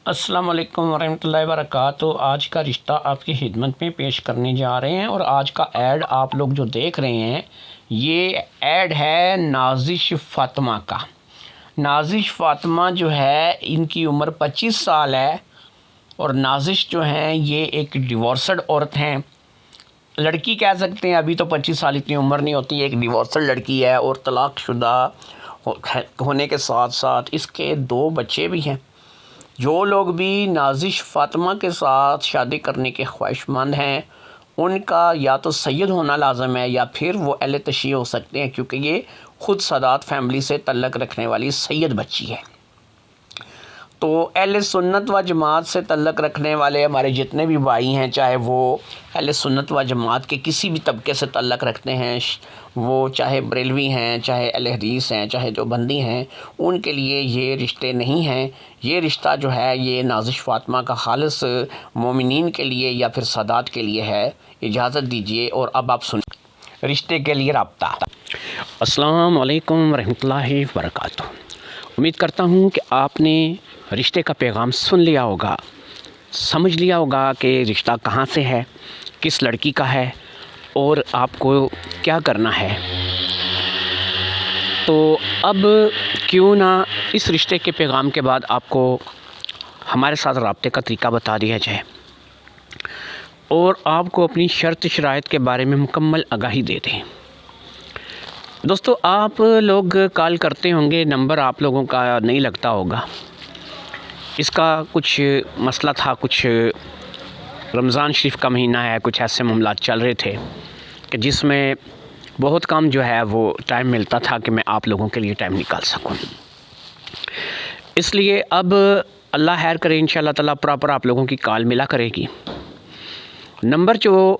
السلام علیکم ورحمۃ اللہ وبرکاتہ۔ آج کا رشتہ آپ کی خدمت میں پیش کرنے جا رہے ہیں، اور آج کا ایڈ آپ لوگ جو دیکھ رہے ہیں یہ ایڈ ہے نازش فاطمہ کا۔ نازش فاطمہ جو ہے ان کی عمر 25 سال ہے، اور نازش جو ہیں یہ ایک ڈیورسڈ عورت ہیں، لڑکی کہہ سکتے ہیں۔ ابھی تو 25 سال اتنی عمر نہیں ہوتی، ایک ڈیورسڈ لڑکی ہے اور طلاق شدہ ہونے کے ساتھ ساتھ اس کے 2 بچے بھی ہیں۔ جو لوگ بھی نازش فاطمہ کے ساتھ شادی کرنے کے خواہش مند ہیں ان کا یا تو سید ہونا لازم ہے یا پھر وہ اہل تشیع ہو سکتے ہیں، کیونکہ یہ خود سادات فیملی سے تعلق رکھنے والی سید بچی ہے۔ تو اہل سنت و جماعت سے تعلق رکھنے والے ہمارے جتنے بھی بھائی ہیں، چاہے وہ اہل سنت و جماعت کے کسی بھی طبقے سے تعلق رکھتے ہیں، وہ چاہے بریلوی ہیں، چاہے اہل حدیث ہیں، چاہے جو بندی ہیں، ان کے لیے یہ رشتے نہیں ہیں۔ یہ رشتہ جو ہے یہ نازش فاطمہ کا خالص مومنین کے لیے یا پھر سادات کے لیے ہے۔ اجازت دیجیے، اور اب آپ سنیں رشتے کے لیے رابطہ۔ السلام علیکم ورحمۃ اللہ وبرکاتہ۔ امید کرتا ہوں کہ آپ نے رشتے کا پیغام سن لیا ہوگا، سمجھ لیا ہوگا کہ رشتہ کہاں سے ہے، کس لڑکی کا ہے، اور آپ کو کیا کرنا ہے۔ تو اب کیوں نہ اس رشتے کے پیغام کے بعد آپ کو ہمارے ساتھ رابطے کا طریقہ بتا دیا جائے، اور آپ کو اپنی شرط شرائط کے بارے میں مکمل آگاہی دے دیں۔ دوستو، آپ لوگ کال کرتے ہوں گے، نمبر آپ لوگوں کا نہیں لگتا ہوگا۔ اس کا کچھ مسئلہ تھا، کچھ رمضان شریف کا مہینہ ہے، کچھ ایسے معاملات چل رہے تھے کہ جس میں بہت کم جو ہے وہ ٹائم ملتا تھا کہ میں آپ لوگوں کے لیے ٹائم نکال سکوں۔ اس لیے اب اللہ خیر کرے، انشاءاللہ تعالیٰ پراپر آپ لوگوں کی کال ملا کرے گی۔ نمبر جو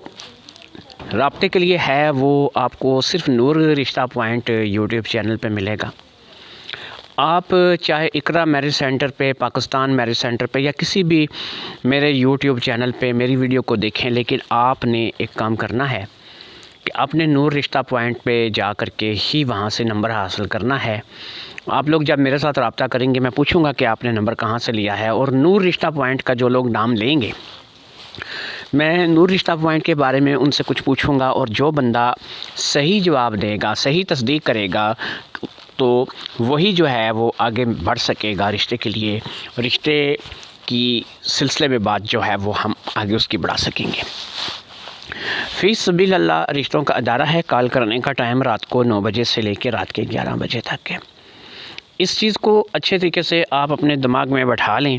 رابطے کے لیے ہے وہ آپ کو صرف نور رشتہ پوائنٹ یوٹیوب چینل پہ ملے گا۔ آپ چاہے اقرا میرج سینٹر پہ، پاکستان میرج سینٹر پہ، یا کسی بھی میرے یوٹیوب چینل پہ میری ویڈیو کو دیکھیں، لیکن آپ نے ایک کام کرنا ہے کہ آپ نے نور رشتہ پوائنٹ پہ جا کر کے ہی وہاں سے نمبر حاصل کرنا ہے۔ آپ لوگ جب میرے ساتھ رابطہ کریں گے، میں پوچھوں گا کہ آپ نے نمبر کہاں سے لیا ہے، اور نور رشتہ پوائنٹ کا جو لوگ نام لیں گے، میں نور رشتہ پوائنٹ کے بارے میں ان سے کچھ پوچھوں گا، اور جو بندہ صحیح جواب دے گا، صحیح تصدیق کرے گا، تو وہی جو ہے وہ آگے بڑھ سکے گا رشتے کے لیے۔ رشتے کی سلسلے میں بات جو ہے وہ ہم آگے اس کی بڑھا سکیں گے۔ فی سبیل اللہ رشتوں کا ادارہ ہے۔ کال کرنے کا ٹائم رات کو 9 بجے سے لے کے رات کے 11 بجے تک ہے۔ اس چیز کو اچھے طریقے سے آپ اپنے دماغ میں بٹھا لیں۔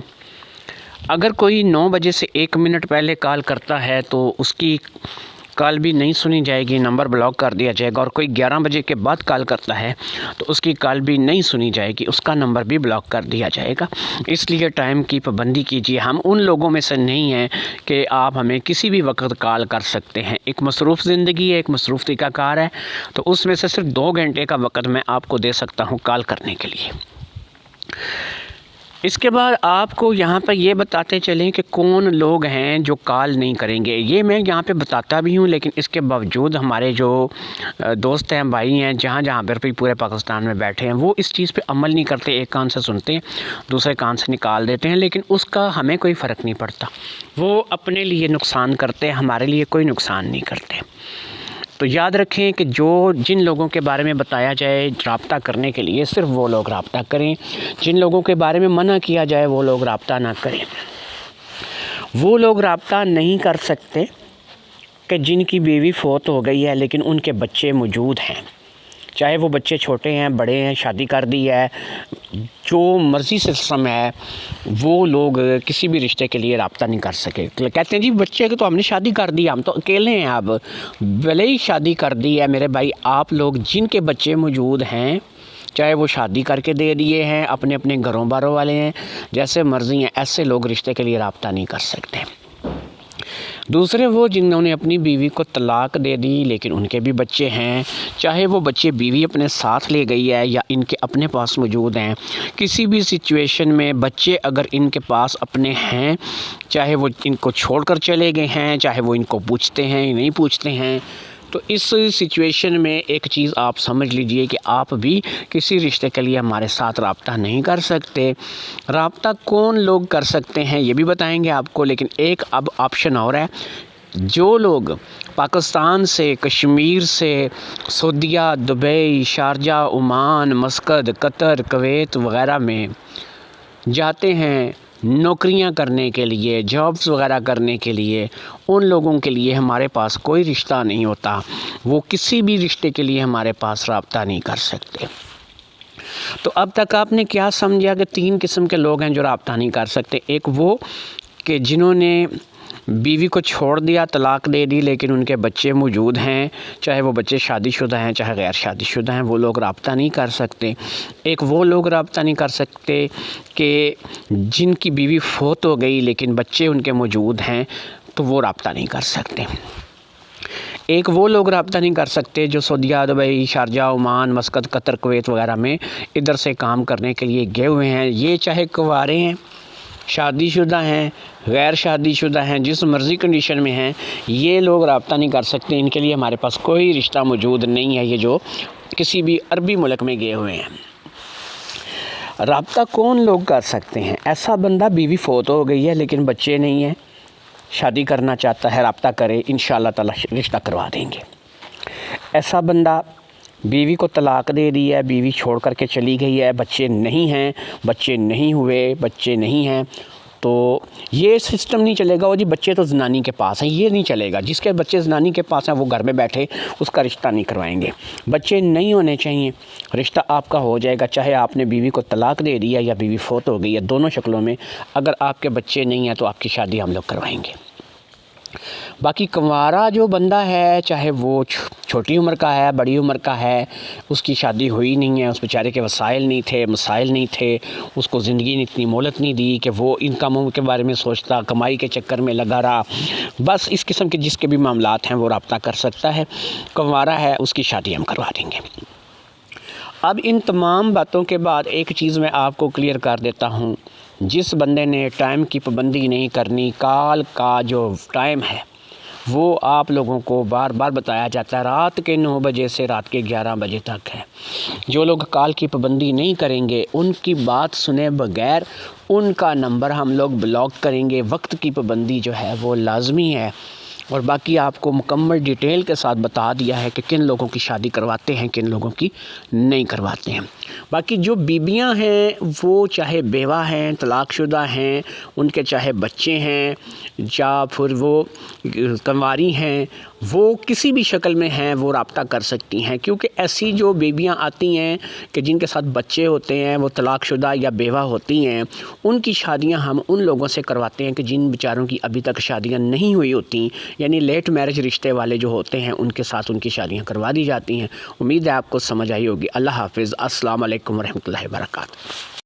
اگر کوئی 9 بجے سے 1 منٹ پہلے کال کرتا ہے تو اس کی کال بھی نہیں سنی جائے گی، نمبر بلاک کر دیا جائے گا، اور کوئی 11 بجے کے بعد کال کرتا ہے تو اس کی کال بھی نہیں سنی جائے گی، اس کا نمبر بھی بلاک کر دیا جائے گا۔ اس لیے ٹائم کی پابندی کیجیے۔ ہم ان لوگوں میں سے نہیں ہیں کہ آپ ہمیں کسی بھی وقت کال کر سکتے ہیں۔ ایک مصروف زندگی ہے، ایک مصروف طریقہ کار ہے، تو اس میں سے صرف 2 گھنٹے کا وقت میں آپ کو دے سکتا ہوں کال کرنے کے لیے۔ اس کے بعد آپ کو یہاں پہ یہ بتاتے چلیں کہ کون لوگ ہیں جو کال نہیں کریں گے۔ یہ میں یہاں پہ بتاتا بھی ہوں، لیکن اس کے باوجود ہمارے جو دوست ہیں، بھائی ہیں، جہاں جہاں پر بھی پورے پاکستان میں بیٹھے ہیں، وہ اس چیز پہ عمل نہیں کرتے۔ ایک کان سے سنتے ہیں، دوسرے کان سے نکال دیتے ہیں، لیکن اس کا ہمیں کوئی فرق نہیں پڑتا۔ وہ اپنے لیے نقصان کرتے ہیں، ہمارے لیے کوئی نقصان نہیں کرتے۔ تو یاد رکھیں کہ جن لوگوں کے بارے میں بتایا جائے رابطہ کرنے کے لیے، صرف وہ لوگ رابطہ کریں۔ جن لوگوں کے بارے میں منع کیا جائے وہ لوگ رابطہ نہ کریں۔ وہ لوگ رابطہ نہیں کر سکتے کہ جن کی بیوی فوت ہو گئی ہے لیکن ان کے بچے موجود ہیں، چاہے وہ بچے چھوٹے ہیں، بڑے ہیں، شادی کر دی ہے، جو مرضی سسٹم ہے، وہ لوگ کسی بھی رشتے کے لیے رابطہ نہیں کر سکے۔ کہتے ہیں جی بچے تو ہم نے شادی کر دی، ہم تو اکیلے ہیں، اب بھلے ہی شادی کر دی ہے میرے بھائی، آپ لوگ جن کے بچے موجود ہیں، چاہے وہ شادی کر کے دے دیے ہیں، اپنے اپنے گھروں باروں والے ہیں، جیسے مرضی ہیں، ایسے لوگ رشتے کے لیے رابطہ نہیں کر سکتے۔ دوسرے وہ جنہوں نے اپنی بیوی کو طلاق دے دی لیکن ان کے بھی بچے ہیں، چاہے وہ بچے بیوی اپنے ساتھ لے گئی ہے یا ان کے اپنے پاس موجود ہیں، کسی بھی سچویشن میں بچے اگر ان کے پاس اپنے ہیں، چاہے وہ ان کو چھوڑ کر چلے گئے ہیں، چاہے وہ ان کو پوچھتے ہیں یا نہیں پوچھتے ہیں، تو اس سچویشن میں ایک چیز آپ سمجھ لیجئے کہ آپ بھی کسی رشتے کے لیے ہمارے ساتھ رابطہ نہیں کر سکتے۔ رابطہ کون لوگ کر سکتے ہیں یہ بھی بتائیں گے آپ کو، لیکن ایک اب آپشن اور ہے۔ جو لوگ پاکستان سے، کشمیر سے، سعودیہ، دبئی، شارجہ، عمان، مسقط، قطر، کویت وغیرہ میں جاتے ہیں نوکریاں کرنے کے لیے، جابز وغیرہ کرنے کے لیے، ان لوگوں کے لیے ہمارے پاس کوئی رشتہ نہیں ہوتا، وہ کسی بھی رشتے کے لیے ہمارے پاس رابطہ نہیں کر سکتے۔ تو اب تک آپ نے کیا سمجھا کہ 3 قسم کے لوگ ہیں جو رابطہ نہیں کر سکتے۔ ایک وہ کہ جنہوں نے بیوی کو چھوڑ دیا، طلاق دے دی، لیکن ان کے بچے موجود ہیں، چاہے وہ بچے شادی شدہ ہیں چاہے غیر شادی شدہ ہیں، وہ لوگ رابطہ نہیں کر سکتے۔ ایک وہ لوگ رابطہ نہیں کر سکتے کہ جن کی بیوی فوت ہو گئی لیکن بچے ان کے موجود ہیں، تو وہ رابطہ نہیں کر سکتے۔ ایک وہ لوگ رابطہ نہیں کر سکتے جو سعودیہ، دبئی، شارجہ، عمان، مسقط، قطر، کویت وغیرہ میں ادھر سے کام کرنے کے لیے گئے ہوئے ہیں۔ یہ چاہے کنوارے ہیں، شادی شدہ ہیں، غیر شادی شدہ ہیں، جس مرضی کنڈیشن میں ہیں، یہ لوگ رابطہ نہیں کر سکتے۔ ان کے لیے ہمارے پاس کوئی رشتہ موجود نہیں ہے، یہ جو کسی بھی عربی ملک میں گئے ہوئے ہیں۔ رابطہ کون لوگ کر سکتے ہیں؟ ایسا بندہ بیوی فوت ہو گئی ہے لیکن بچے نہیں ہیں، شادی کرنا چاہتا ہے، رابطہ کرے، انشاءاللہ تعالی رشتہ کروا دیں گے۔ ایسا بندہ بیوی کو طلاق دے دی ہے، بیوی چھوڑ کر کے چلی گئی ہے، بچے نہیں ہیں، بچے نہیں ہوئے، بچے نہیں ہیں، تو یہ سسٹم نہیں چلے گا۔ وہ جی بچے تو زنانی کے پاس ہیں، یہ نہیں چلے گا۔ جس کے بچے زنانی کے پاس ہیں وہ گھر میں بیٹھے، اس کا رشتہ نہیں کروائیں گے۔ بچے نہیں ہونے چاہیے، رشتہ آپ کا ہو جائے گا، چاہے آپ نے بیوی کو طلاق دے دیا یا بیوی فوت ہو گئی ہے، دونوں شکلوں میں اگر آپ کے بچے نہیں ہیں تو آپ کی شادی ہم لوگ کروائیں گے۔ باقی کنوارا جو بندہ ہے، چاہے وہ چھوٹی عمر کا ہے، بڑی عمر کا ہے، اس کی شادی ہوئی نہیں ہے، اس بیچارے کے وسائل نہیں تھے، مسائل نہیں تھے، اس کو زندگی نے اتنی مہلت نہیں دی کہ وہ ان کاموں کے بارے میں سوچتا، کمائی کے چکر میں لگا رہا، بس اس قسم کے جس کے بھی معاملات ہیں وہ رابطہ کر سکتا ہے۔ کنوارا ہے، اس کی شادی ہم کروا دیں گے۔ اب ان تمام باتوں کے بعد ایک چیز میں آپ کو کلیئر کر دیتا ہوں، جس بندے نے ٹائم کی پابندی نہیں کرنی، کال کا جو ٹائم ہے وہ آپ لوگوں کو بار بار بتایا جاتا ہے، رات کے 9 بجے سے رات کے 11 بجے تک ہے۔ جو لوگ کال کی پابندی نہیں کریں گے، ان کی بات سنے بغیر ان کا نمبر ہم لوگ بلاک کریں گے۔ وقت کی پابندی جو ہے وہ لازمی ہے، اور باقی آپ کو مکمل ڈیٹیل کے ساتھ بتا دیا ہے کہ کن لوگوں کی شادی کرواتے ہیں، کن لوگوں کی نہیں کرواتے ہیں۔ باقی جو بیویاں ہیں وہ چاہے بیوہ ہیں، طلاق شدہ ہیں، ان کے چاہے بچے ہیں یا پھر وہ کنواری ہیں، وہ کسی بھی شکل میں ہیں وہ رابطہ کر سکتی ہیں، کیونکہ ایسی جو بیویاں آتی ہیں کہ جن کے ساتھ بچے ہوتے ہیں، وہ طلاق شدہ یا بیوہ ہوتی ہیں، ان کی شادیاں ہم ان لوگوں سے کرواتے ہیں کہ جن بیچاروں کی ابھی تک شادیاں نہیں ہوئی ہوتی، یعنی لیٹ میرج رشتے والے جو ہوتے ہیں ان کے ساتھ ان کی شادیاں کروا دی جاتی ہیں۔ امید ہے آپ کو سمجھ آئی ہوگی۔ اللہ حافظ۔ السلام علیکم ورحمۃ اللہ وبرکاتہ۔